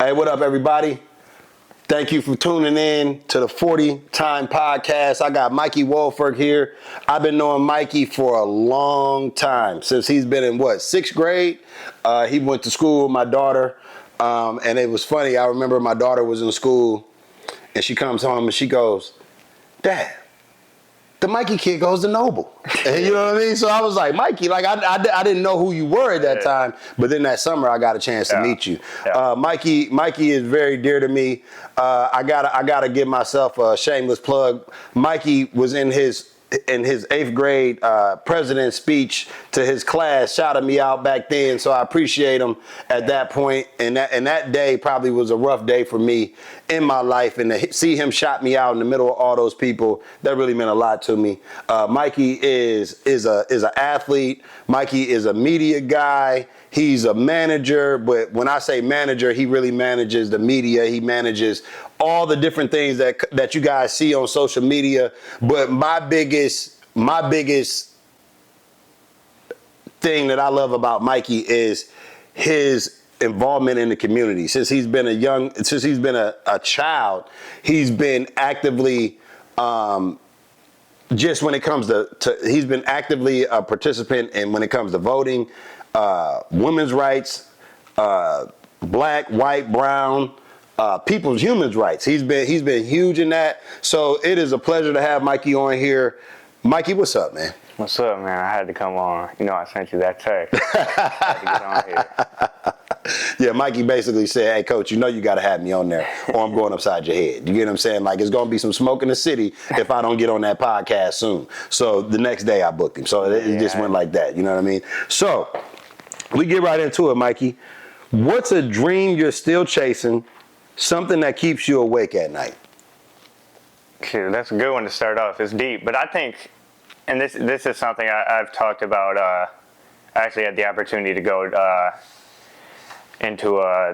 Hey, what up, everybody? Thank you for tuning in to the 40 Time Podcast. I got Mikey Wolford here. I've been knowing Mikey for a long time, since he's been in, sixth grade? He went to school with my daughter, and it was funny. I remember my daughter was in school, and she comes home and she goes, "Dad, the Mikey kid goes to Noble." And you know what I mean? So I was like, Mikey, like I didn't know who you were at that time, but then that summer I got a chance to meet you. Mikey is very dear to me. I gotta give myself a shameless plug. Mikey was in his 8th grade president's speech to his class, shouted me out back then, so I appreciate him at that point. And that day probably was a rough day for me in my life, and to see him shout me out in the middle of all those people, that really meant a lot to me. Mikey is an athlete. Mikey is a media guy. He's a manager, but when I say manager, he really manages the media. He manages all the different things that you guys see on social media. But my biggest thing that I love about Mikey is his involvement in the community. Since he's been a child, he's been actively just when it comes to he's been actively a participant in when it comes to voting, women's rights, black, white, brown, people's human rights. He's been huge in that. So it is a pleasure to have Mikey on here. Mikey, what's up, man? What's up, man? I had to come on. You know, I sent you that text. I had to get on here. Yeah, Mikey basically said, "Hey, coach, you know you got to have me on there or I'm going upside your head." You get what I'm saying? Like, it's going to be some smoke in the city if I don't get on that podcast soon. So the next day I booked him. So it just went like that. You know what I mean? So we get right into it, Mikey. What's a dream you're still chasing? Something that keeps you awake at night? Shoot, that's a good one to start off. It's deep. But I think, and this is something I've talked about. I actually had the opportunity to go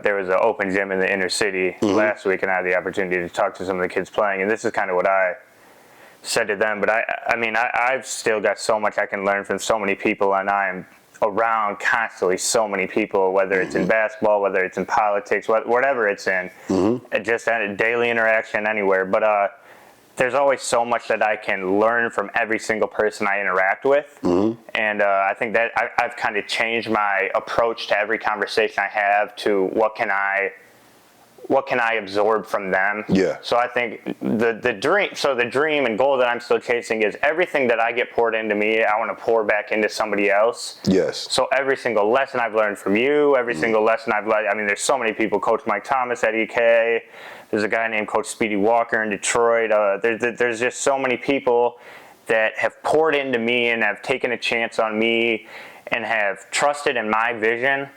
there was an open gym in the inner city last week, and I had the opportunity to talk to some of the kids playing, and this is kind of what I said to them. But I've still got so much I can learn from so many people, and I'm around constantly so many people, whether it's in basketball, whether it's in politics, whatever it's in, just a daily interaction anywhere. But there's always so much that I can learn from every single person I interact with. And I think that I've kind of changed my approach to every conversation I have to what can I absorb from them. Yeah. So I think the dream and goal that I'm still chasing is everything that I get poured into me, I want to pour back into somebody else. Yes. So every single lesson I've learned from you, every single lesson I've learned, there's so many people, Coach Mike Thomas at EK, there's a guy named Coach Speedy Walker in Detroit. There's just so many people that have poured into me and have taken a chance on me and have trusted in my vision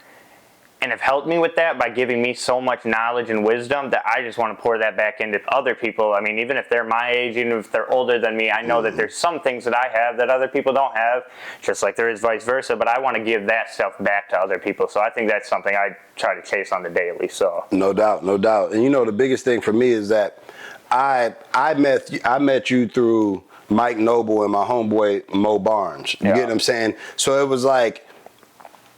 and have helped me with that by giving me so much knowledge and wisdom that I just want to pour that back into other people. Even if they're my age, even if they're older than me, I know that there's some things that I have that other people don't have, just like there is vice versa, but I want to give that stuff back to other people. So I think that's something I try to chase on the daily. So No doubt. And the biggest thing for me is that I met you through Mike Noble and my homeboy Mo Barnes. You get what I'm saying? So it was like,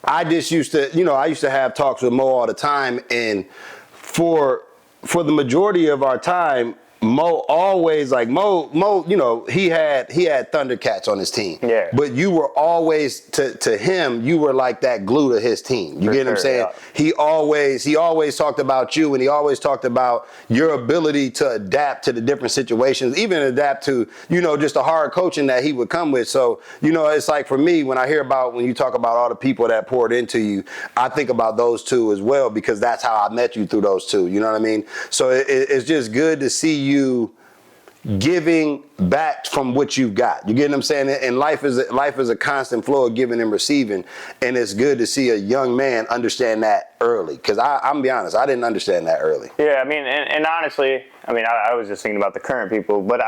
I just used to have talks with Mo all the time, and for the majority of our time, Mo always he had Thundercats on his team. Yeah. But you were always to him, you were like that glue to his team. You get what I'm saying? Yeah. He always talked about you, and he always talked about your ability to adapt to the different situations, even adapt to, just the hard coaching that he would come with. So, it's like for me, when you talk about all the people that poured into you, I think about those two as well, because that's how I met you, through those two. You know what I mean? So it's just good to see you giving back from what you've got. You get what I'm saying? And life is a constant flow of giving and receiving, and it's good to see a young man understand that early. Because I'm gonna be honest, I didn't understand that early. Yeah, and honestly, I was just thinking about the current people, but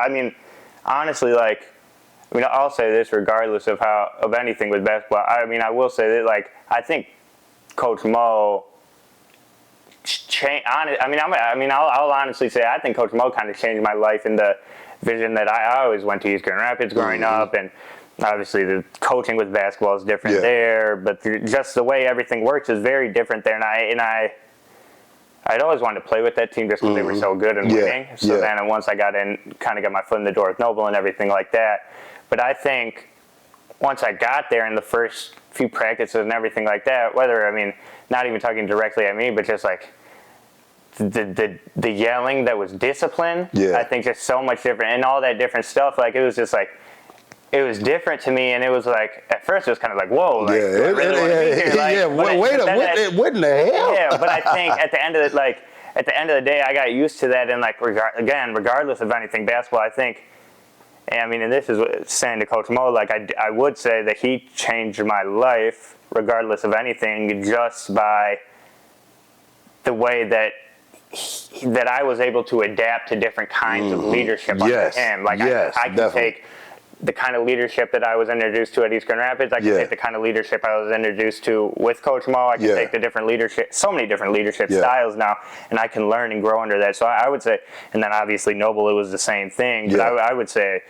honestly, I'll say this regardless of anything with basketball. I will say that I think Coach Mo I'll honestly say I think Coach Mo kind of changed my life in the vision that I always went to East Grand Rapids growing up, and obviously the coaching with basketball is different there, but just the way everything works is very different there, and I'd always wanted to play with that team just because they were so good and winning. So then once I got in, kind of got my foot in the door with Noble and everything like that. But I think once I got there in the first few practices and everything like that, whether, I mean, not even talking directly at me, but just like the yelling that was discipline, I think just so much different. And all that different stuff, like, it was just like, it was different to me, and it was like, at first it was kind of like, whoa, like, do I really want to be here? Like, what in the hell? Yeah, but I think at the end of the day, I got used to that, and like, regardless of anything basketball, I think, and I mean, and this is what, saying to Coach Mo, like, I would say that he changed my life, regardless of anything, just by the way that I was able to adapt to different kinds of leadership under him. Like, I can take the kind of leadership that I was introduced to at East Grand Rapids. I can take the kind of leadership I was introduced to with Coach Mo. I can take the different leadership, so many different leadership styles now, and I can learn and grow under that. So I would say, and then obviously Noble, it was the same thing. But I would say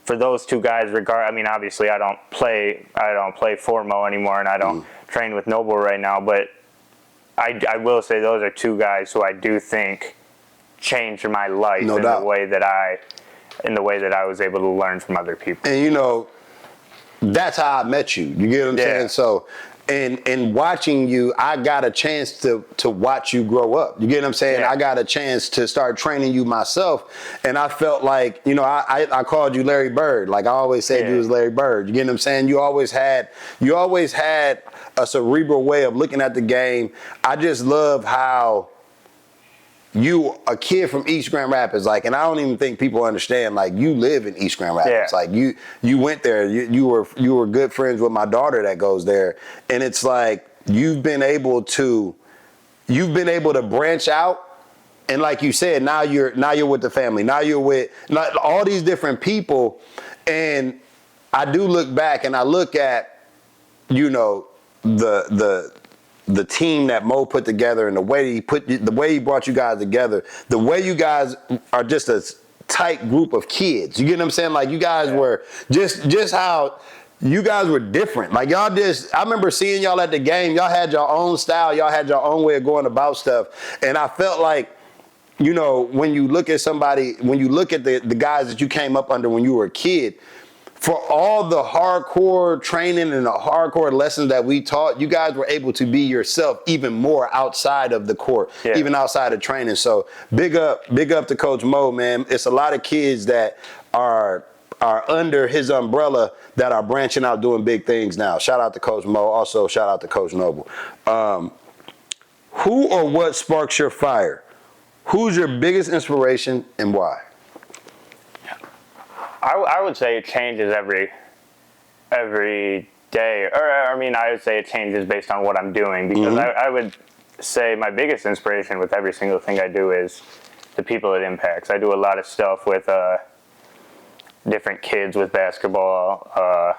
for those two guys, I mean, obviously I don't play for Mo anymore, and I don't train with Noble right now. But I will say those are two guys who I do think changed my life in the way that I was able to learn from other people. And, you know, that's how I met you. You get what I'm saying? So, and watching you, I got a chance to watch you grow up. You get what I'm saying? I got a chance to start training you myself. And I felt like, you know, I called you Larry Bird. Like, I always said you was Larry Bird. You get what I'm saying? You always had a cerebral way of looking at the game. I just love how you, a kid from East Grand Rapids, like, and I don't even think people understand, like, you live in East Grand Rapids. Like, you went there, you were good friends with my daughter that goes there. And it's like, you've been able to branch out. And like you said, now you're with the family. Now you're with all these different people. And I do look back and I look at, you know, the team that Mo put together and the way he brought you guys together, the way you guys are just a tight group of kids. You get what I'm saying? Like, you guys were just how you guys were different. Like, y'all just, I remember seeing y'all at the game. Y'all had your own style. Y'all had your own way of going about stuff. And I felt like, you know, when you look at the guys that you came up under when you were a kid, for all the hardcore training and the hardcore lessons that we taught, you guys were able to be yourself even more outside of the court, even outside of training. So big up to Coach Mo, man. It's a lot of kids that are under his umbrella that are branching out doing big things now. Shout out to Coach Mo. Also, shout out to Coach Noble. Who or what sparks your fire? Who's your biggest inspiration and why? I would say it changes every day. Or, I mean, I would say it changes based on what I'm doing, because I would say my biggest inspiration with every single thing I do is the people it impacts. I do a lot of stuff with different kids with basketball.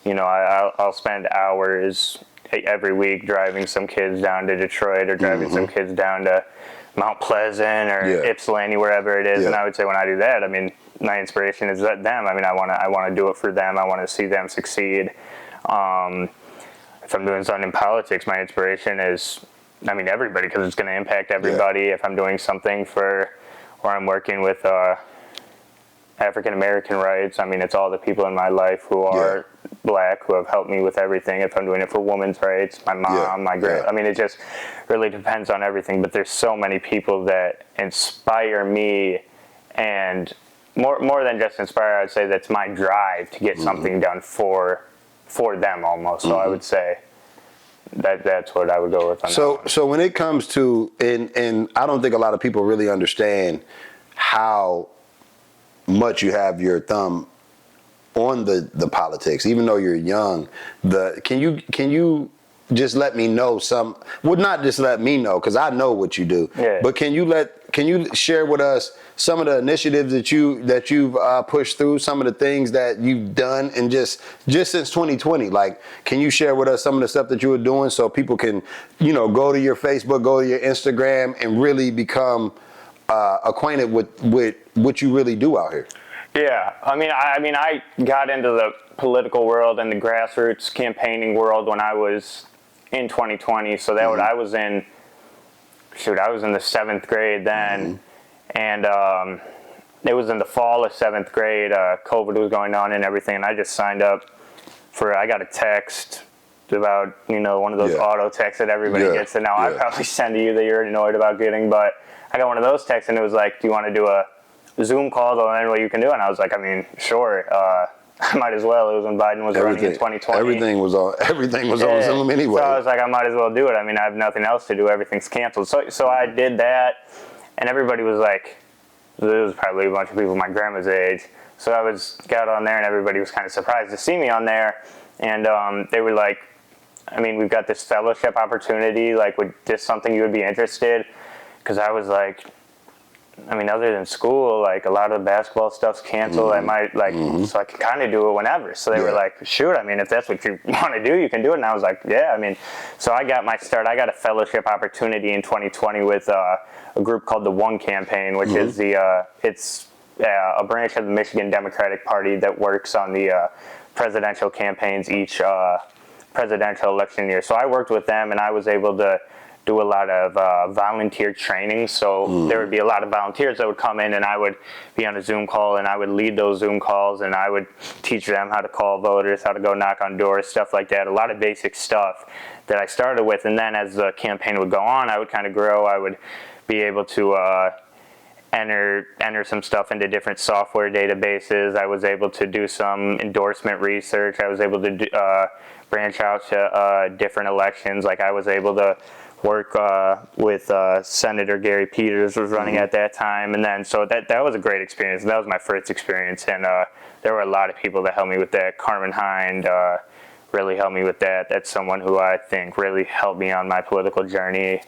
You know, I'll spend hours every week driving some kids down to Detroit or driving some kids down to Mount Pleasant or Ypsilanti, wherever it is. And I would say when I do that, I mean, my inspiration is them. I mean, I want to do it for them. I want to see them succeed. If I'm doing something in politics, my inspiration is, I mean, everybody, because it's going to impact everybody. If I'm doing something where I'm working with African American rights, I mean, it's all the people in my life who are black who have helped me with everything. If I'm doing it for women's rights, my mom, my grand, I mean, it just really depends on everything. But there's so many people that inspire me, and more than just inspire, I'd say that's my drive to get something done for them almost. So I would say that's what I would go with on that one. So when it comes to, and I don't think a lot of people really understand how much you have your thumb on the politics, even though you're young. Can you just let me know not just let me know, because I know what you do, but can you share with us some of the initiatives that you've pushed through, some of the things that you've done, and just since 2020, like, can you share with us some of the stuff that you were doing so people can, you know, go to your Facebook, go to your Instagram, and really become acquainted with what you really do out here? Yeah, I mean, I got into the political world and the grassroots campaigning world when I was in 2020. So that I was in I was in the 7th grade then, and it was in the fall of 7th grade. COVID was going on and everything, and I just signed up I got a text about, one of those auto texts that everybody gets that now I probably send to you that you're annoyed about getting, but I got one of those texts and it was like, do you want to do a Zoom call to learn what you can do? And I was like, I mean, sure. I might as well. It was when Biden was running in 2020. Everything was on Zoom anyway. So I was like, I might as well do it. I mean, I have nothing else to do. Everything's canceled. So I did that, and everybody was like, there was probably a bunch of people my grandma's age. So I got on there, and everybody was kind of surprised to see me on there. And they were like, I mean, we've got this fellowship opportunity. Like, would this something you would be interested? Because I was like, I mean, other than school, like a lot of the basketball stuff's canceled. I might so I can kind of do it whenever. So they were like, shoot, I mean, if that's what you want to do, you can do it. And I was like, yeah, I mean, so I got my start. I got a fellowship opportunity in 2020 with a group called the One Campaign, which is it's a branch of the Michigan Democratic Party that works on the presidential campaigns each presidential election year. So I worked with them, and I was able to do a lot of volunteer training. So there would be a lot of volunteers that would come in, and I would be on a Zoom call, and I would lead those Zoom calls, and I would teach them how to call voters, how to go knock on doors, stuff like that. A lot of basic stuff that I started with. And then as the campaign would go on, I would kind of grow. I would be able to enter some stuff into different software databases. I was able to do some endorsement research. I was able to branch out to different elections. Like I was able to work with Senator Gary Peters was running at that time, and then so that was a great experience. That was my first experience, and there were a lot of people that helped me with that. Carmen Hind really helped me with that. That's someone who I think really helped me on my political journey.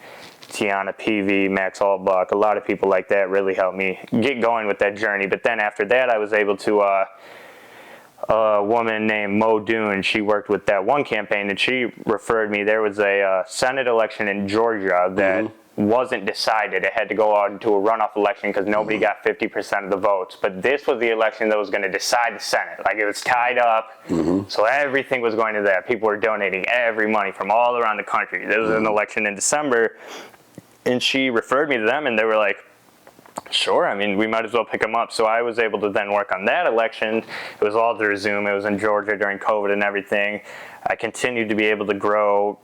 Tiana Peavy, Max Allbuck, a lot of people like that really helped me get going with that journey. But then after that, I was able to a woman named Mo Doon. She worked with that One Campaign, and she referred me. There was a Senate election in Georgia that wasn't decided. It had to go out into a runoff election because nobody got 50% of the votes. But this was the election that was going to decide the Senate. Like, it was tied up, so everything was going to that. People were donating every money from all around the country. There was an election in December, and she referred me to them, and they were like, sure, I mean, we might as well pick them up. So I was able to then work on that election. It was all through Zoom. It was in Georgia during COVID and everything. I continued to be able to grow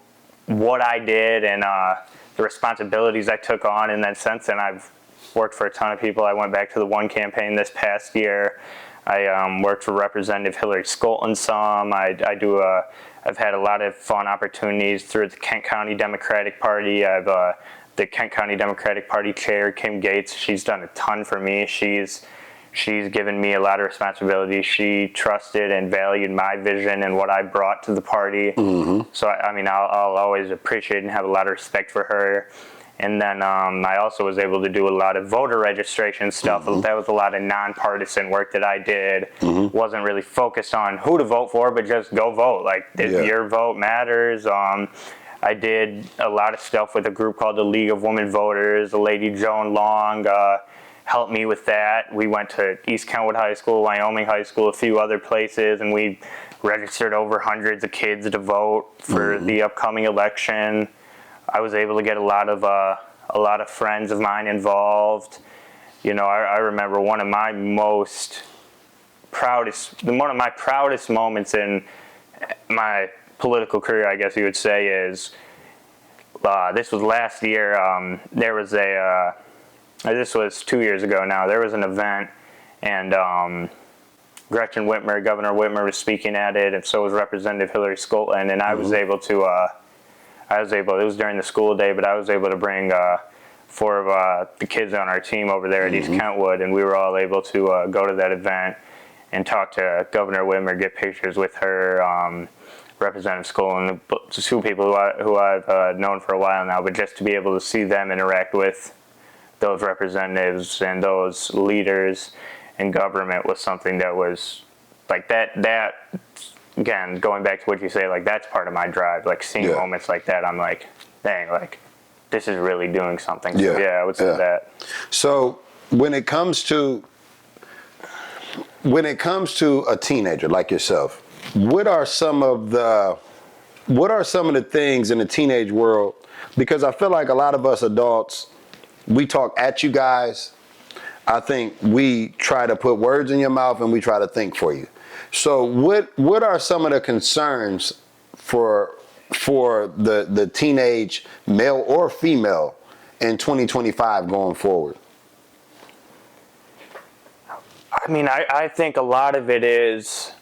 what I did and the responsibilities I took on. And then since then, I've worked for a ton of people. I went back to the One Campaign this past year. I worked for Representative Hillary Skolton some. I've had a lot of fun opportunities through the Kent County Democratic Party. I've the Kent County Democratic Party chair, Kim Gates, she's done a ton for me. She's given me a lot of responsibility. She trusted and valued my vision and what I brought to the party. So, I mean, I'll always appreciate and have a lot of respect for her. And then I also was able to do a lot of voter registration stuff. That was a lot of nonpartisan work that I did. Wasn't really focused on who to vote for, but just go vote. Like, your vote matters. I did a lot of stuff with a group called the League of Women Voters. The lady Joan Long helped me with that. We went to East Kentwood High School, Wyoming High School, a few other places, and we registered over hundreds of kids to vote for the upcoming election. I was able to get a lot of friends of mine involved. You know, I remember one of my proudest moments in my political career, I guess you would say, is this was last year. There was this was 2 years ago now. There was an event, and Gretchen Whitmer, Governor Whitmer, was speaking at it, and so was Representative Hillary Skolton. And I was able to, it was during the school day, but I was able to bring 4 of the kids on our team over there at East Kentwood, and we were all able to go to that event and talk to Governor Whitmer, get pictures with her. Representative Skolton, 2 people who I've known for a while now, but just to be able to see them interact with those representatives and those leaders in government was something that was like that again, going back to what you say, like that's part of my drive. Like seeing moments like that, I'm like, dang, like this is really doing something. So, I would say that. So when it comes to a teenager like yourself, what are some of the what are some of the things in the teenage world? Because I feel like a lot of us adults, we talk at you guys. I think we try to put words in your mouth and we try to think for you. So what are some of the concerns for the teenage male or female in 2025 going forward? I mean, I think a lot of it is,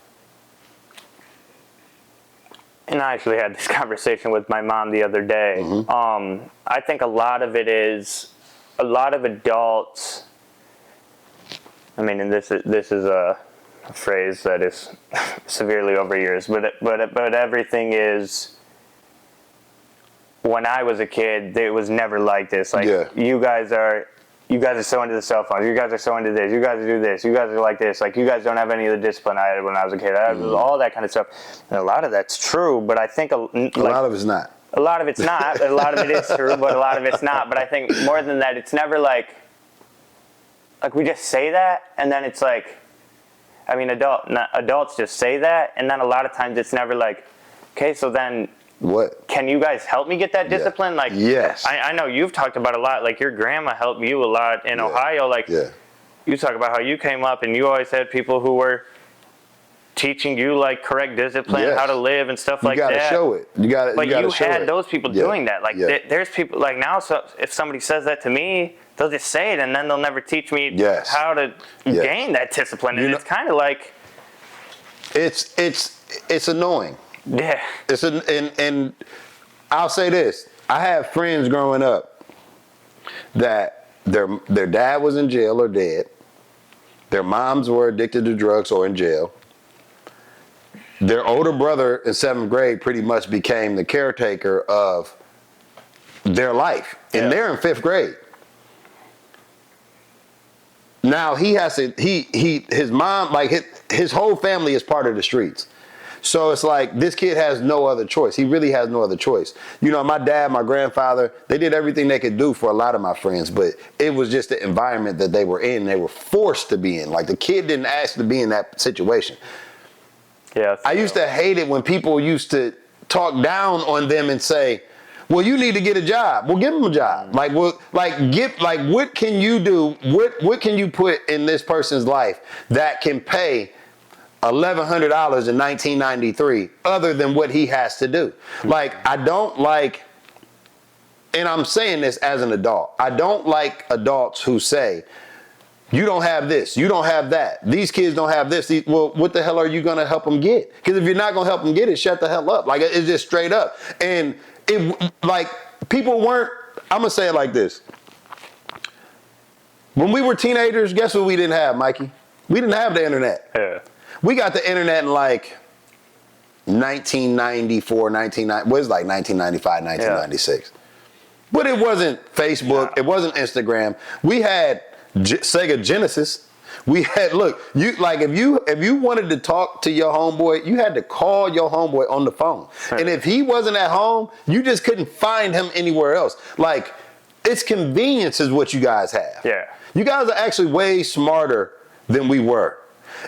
and I actually had this conversation with my mom the other day. Mm-hmm. I think a lot of it is, a lot of adults, I mean, and this is a phrase that is severely overused, but everything is, when I was a kid, it was never like this. Like, you guys are so into the cell phones. You guys are so into this. You guys do this. You guys are like this. Like, you guys don't have any of the discipline I had when I was a kid. All that kind of stuff. And a lot of that's true, but I think a lot of it's not. A lot of it's not. A lot of it is true, but a lot of it's not. But I think more than that, it's never like we just say that, and then it's like, I mean, adults just say that, and then a lot of times it's never like, okay, so then what? Can you guys help me get that discipline? Like, yes. I know you've talked about a lot, like your grandma helped you a lot in Ohio. Like, you talk about how you came up and you always had people who were teaching you like correct discipline, how to live and stuff like that. You gotta show it. You gotta. But you had those people doing that. Like, there's people like now. So if somebody says that to me, they'll just say it, and then they'll never teach me how to gain that discipline. And it's kind of like, it's annoying. Yeah. And I'll say this: I have friends growing up that their dad was in jail or dead. Their moms were addicted to drugs or in jail. Their older brother in 7th grade pretty much became the caretaker of their life, and they're in 5th grade. Now he has to. His mom, like his whole family is part of the streets. So it's like this kid has no other choice. He really has no other choice. You know, my dad, my grandfather, they did everything they could do for a lot of my friends, but it was just the environment that they were in. They were forced to be in. Like, the kid didn't ask to be in that situation. Yeah. I used to hate it when people used to talk down on them and say, well, you need to get a job. Well, give them a job. Like, what can you do? What can you put in this person's life that can pay $1,100 in 1993 other than what he has to do? Like, I don't like, and I'm saying this as an adult, I don't like adults who say, you don't have this, you don't have that, these kids don't have this. Well, what the hell are you going to help them get? Because if you're not going to help them get it, shut the hell up. Like, it's just straight up. And it, like, people weren't, I'm going to say it like this. When we were teenagers, guess what we didn't have, Mikey? We didn't have the internet. Yeah. We got the internet in like 1994, 1995, 1996. But it wasn't Facebook. It wasn't Instagram. We had Sega Genesis. We had, if you wanted to talk to your homeboy, you had to call your homeboy on the phone. And if he wasn't at home, you just couldn't find him anywhere else. Like, it's convenience is what you guys have. Yeah. You guys are actually way smarter than we were.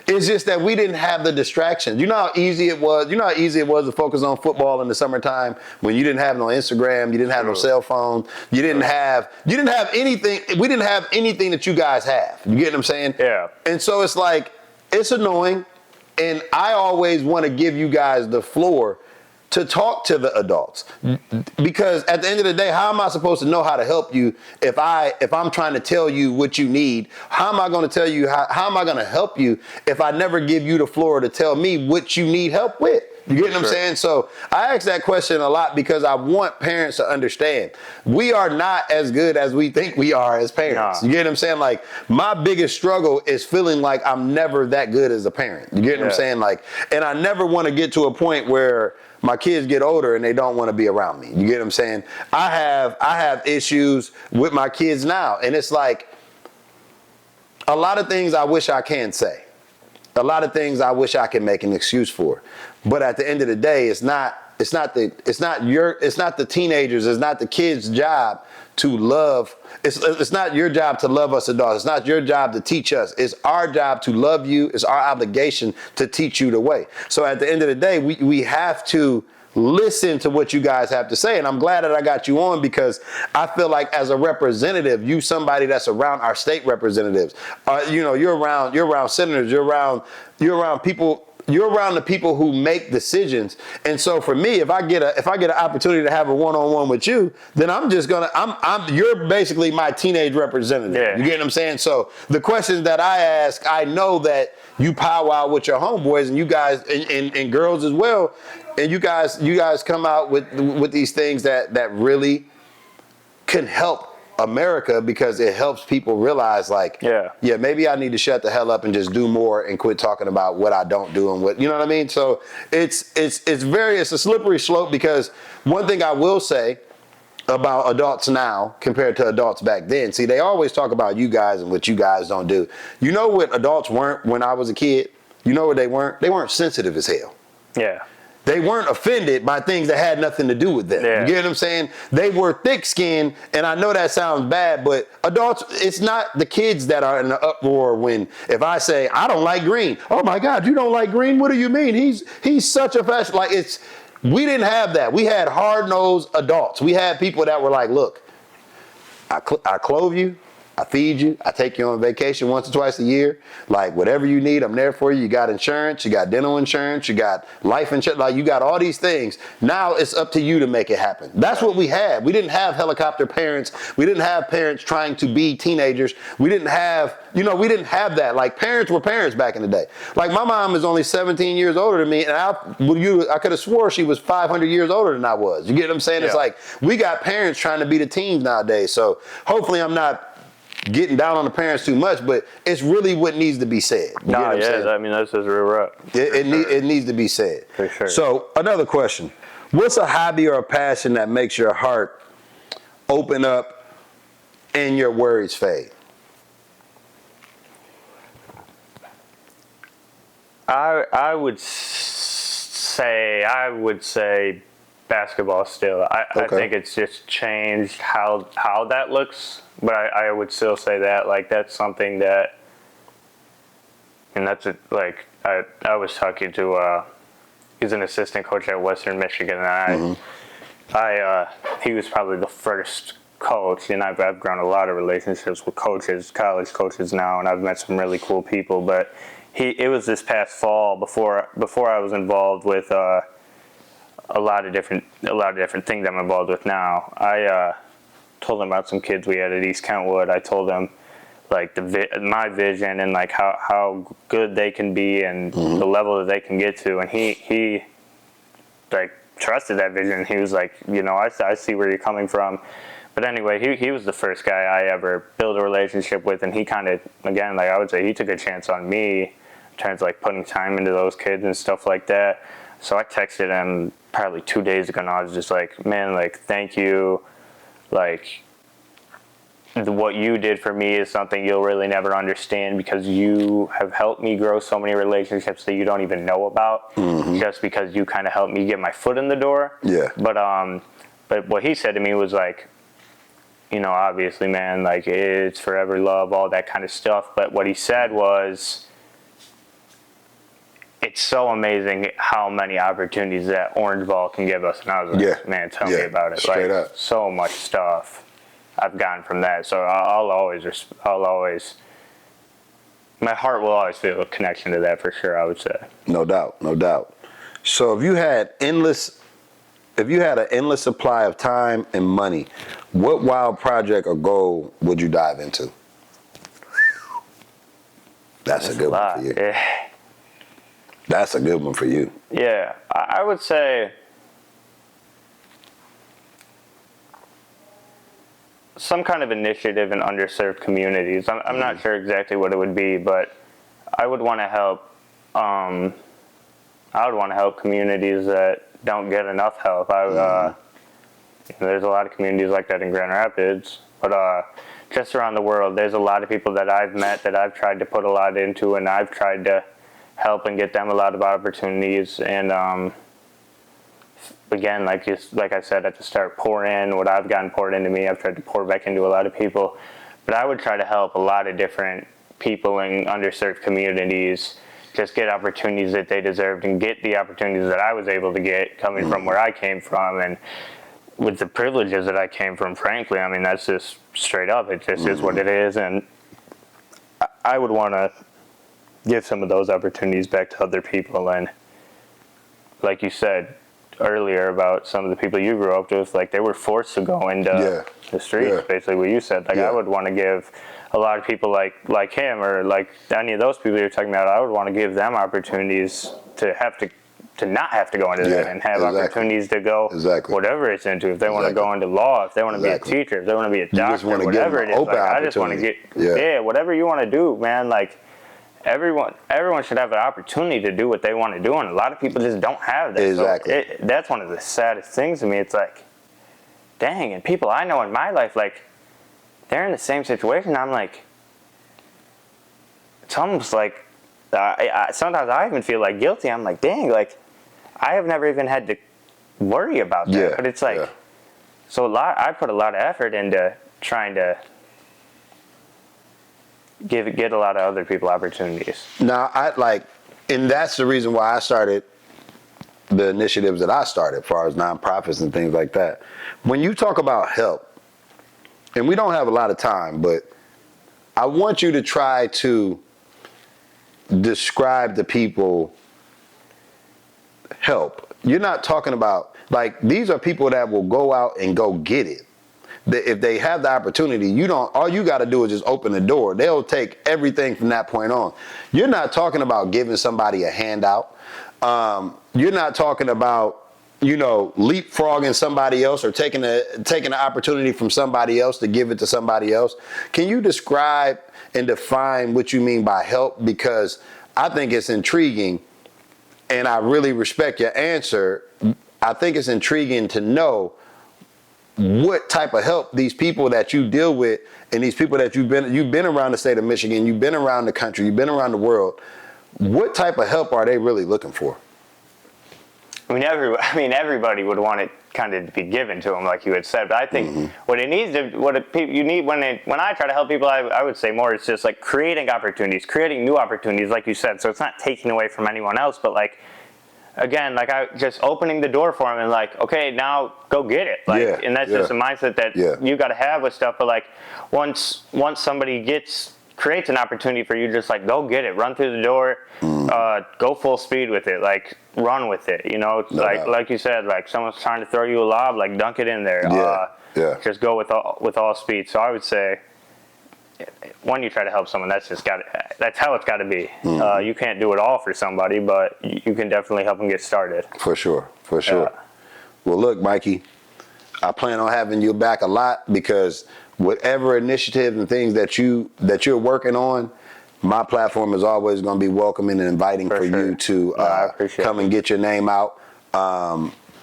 It's just that we didn't have the distractions. You know how easy it was? You know how easy it was to focus on football in the summertime when you didn't have no Instagram, you didn't have no cell phone, you didn't have anything. We didn't have anything that you guys have. You get what I'm saying? Yeah. And so it's like, it's annoying, and I always want to give you guys the floor to talk to the adults, because at the end of the day, how am I supposed to know how to help you if I'm trying to tell you what you need? How am I going to tell you how am I going to help you if I never give you the floor to tell me what you need help with? You get what I'm saying? So I ask that question a lot because I want parents to understand we are not as good as we think we are as parents. You get what I'm saying? Like, my biggest struggle is feeling like I'm never that good as a parent. You get what I'm saying? Like, and I never want to get to a point where my kids get older and they don't want to be around me. You get what I'm saying? I have issues with my kids now, and it's like a lot of things I wish I can say. A lot of things I wish I could make an excuse for. But at the end of the day, it's not the teenagers, it's not the kids' job to love. It's not your job to love us adults. It's not your job to teach us. It's our job to love you. It's our obligation to teach you the way. So at the end of the day, we have to listen to what you guys have to say. And I'm glad that I got you on, because I feel like as a representative, you somebody that's around our state representatives. You're around senators, you're around people. You're around the people who make decisions. And so for me, if I get an opportunity to have a one-on-one with you, then you're basically my teenage representative. Yeah. You get what I'm saying? So the questions that I ask, I know that you powwow with your homeboys and you guys and girls as well. And you guys come out with these things that really can help America, because it helps people realize, like, maybe I need to shut the hell up and just do more and quit talking about what I don't do and what, you know what I mean? So it's a slippery slope, because one thing I will say about adults now compared to adults back then, see, they always talk about you guys and what you guys don't do. You know what adults weren't when I was a kid? You know what they weren't? They weren't sensitive as hell. Yeah. They weren't offended by things that had nothing to do with them. Yeah. You get what I'm saying? They were thick-skinned, and I know that sounds bad, but adults, it's not the kids that are in the uproar if I say, I don't like green. Oh my God, you don't like green? What do you mean? He's such a fashion. Like, we didn't have that. We had hard-nosed adults. We had people that were like, look, I clothe you, I feed you, I take you on vacation once or twice a year. Like, whatever you need, I'm there for you. You got insurance, you got dental insurance, you got life insurance, like, you got all these things. Now it's up to you to make it happen. That's what we had. We didn't have helicopter parents. We didn't have parents trying to be teenagers. We didn't have that. Like, parents were parents back in the day. Like, my mom is only 17 years older than me, and I could have swore she was 500 years older than I was. You get what I'm saying? Yeah. It's like, we got parents trying to be the teens nowadays. So hopefully I'm not getting down on the parents too much, but it's really what needs to be said. I mean, that's just real rough. It needs to be said. For sure. So another question: what's a hobby or a passion that makes your heart open up and your worries fade? I would say basketball still. I think it's just changed how that looks, but I would still say that, like, that's something that, and that's it. Like, I was talking to he's an assistant coach at Western Michigan, and he was probably the first coach, and I've grown a lot of relationships with coaches, college coaches now, and I've met some really cool people. But it was this past fall before I was involved with a lot of different things I'm involved with now. I told them about some kids we had at East Kentwood. I told them, like, my vision and, like, how good they can be and the level that they can get to, and he like trusted that vision. He was like, I see where you're coming from. But anyway, he was the first guy I ever built a relationship with, and he kind of, again, like, I would say he took a chance on me in terms of, like, putting time into those kids and stuff like that. So I texted him probably 2 days ago, and I was just like, man, like, thank you. Like, what you did for me is something you'll really never understand, because you have helped me grow so many relationships that you don't even know about, just because you kind of helped me get my foot in the door. Yeah. But what he said to me was like, obviously, man, like, it's forever love, all that kind of stuff. But what he said was, it's so amazing how many opportunities that orange ball can give us. And I was like, man, tell me about it. Straight like, up. So much stuff I've gotten from that. So I'll always, my heart will always feel a connection to that, for sure, I would say. No doubt. So if you had an endless supply of time and money, what wild project or goal would you dive into? That's a good one for you. Yeah. That's a good one for you. Yeah, I would say some kind of initiative in underserved communities. I'm not sure exactly what it would be, but I would want to help. I would want to help communities that don't get enough help. There's a lot of communities like that in Grand Rapids, but just around the world, there's a lot of people that I've met that I've tried to put a lot into, and I've tried to help and get them a lot of opportunities. And again, like I said at the start, pour in what I've gotten poured into me. I've tried to pour back into a lot of people, but I would try to help a lot of different people in underserved communities just get opportunities that they deserved and get the opportunities that I was able to get coming from where I came from and with the privileges that I came from, frankly. I mean, that's just straight up. It just is what it is. And I would want to give some of those opportunities back to other people. And like you said earlier about some of the people you grew up with, like they were forced to go into the streets, basically what you said. Like I would want to give a lot of people like him or like any of those people you're talking about, I would want to give them opportunities to not have to go into that and have opportunities to go whatever it's into. If they want to go into law, if they want to be a teacher, if they want to be a doctor, whatever it is. Like, I just want to get whatever you want to do, man. Like everyone should have an opportunity to do what they want to do, and a lot of people just don't have that. So that's one of the saddest things to me. It's like, dang, and people I know in my life, like they're in the same situation. I'm like, it's almost like sometimes I even feel like guilty. I'm like, dang, like I have never even had to worry about that. But it's like, so I put a lot of effort into trying to get a lot of other people opportunities. Now, and that's the reason why I started the initiatives that I started, as far as nonprofits and things like that. When you talk about help, and we don't have a lot of time, but I want you to try to describe to people help. You're not talking about, like, these are people that will go out and go get it. If they have the opportunity, all you got to do is just open the door. They'll take everything from that point on. You're not talking about giving somebody a handout. You're not talking about, leapfrogging somebody else or taking the opportunity from somebody else to give it to somebody else. Can you describe and define what you mean by help? Because I think it's intriguing, and I really respect your answer. I think it's intriguing to know what type of help these people that you deal with and these people that you've been around the state of Michigan, you've been around the country, you've been around the world. What type of help are they really looking for? I mean, everybody would want it kind of to be given to them, like you had said. But I think when I try to help people, I would say more, it's just like creating opportunities, creating new opportunities, like you said. So it's not taking away from anyone else, but like, again, like I just opening the door for them and like, okay, now go get it. Like, and that's just a mindset that you got to have with stuff. But like, once somebody creates an opportunity for you, just like go get it, run through the door, go full speed with it, like run with it. Like you said, like someone's trying to throw you a lob, like dunk it in there. Just go with all speed. So I would say, when you try to help someone, that's how it's got to be. You can't do it all for somebody, but you can definitely help them get started. For sure. Well, look, Mikey, I plan on having you back a lot, because whatever initiative and things that you're working on, my platform is always going to be welcoming and inviting for you to come and get your name out.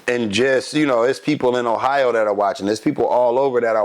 And just, it's people in Ohio that are watching. There's people all over that are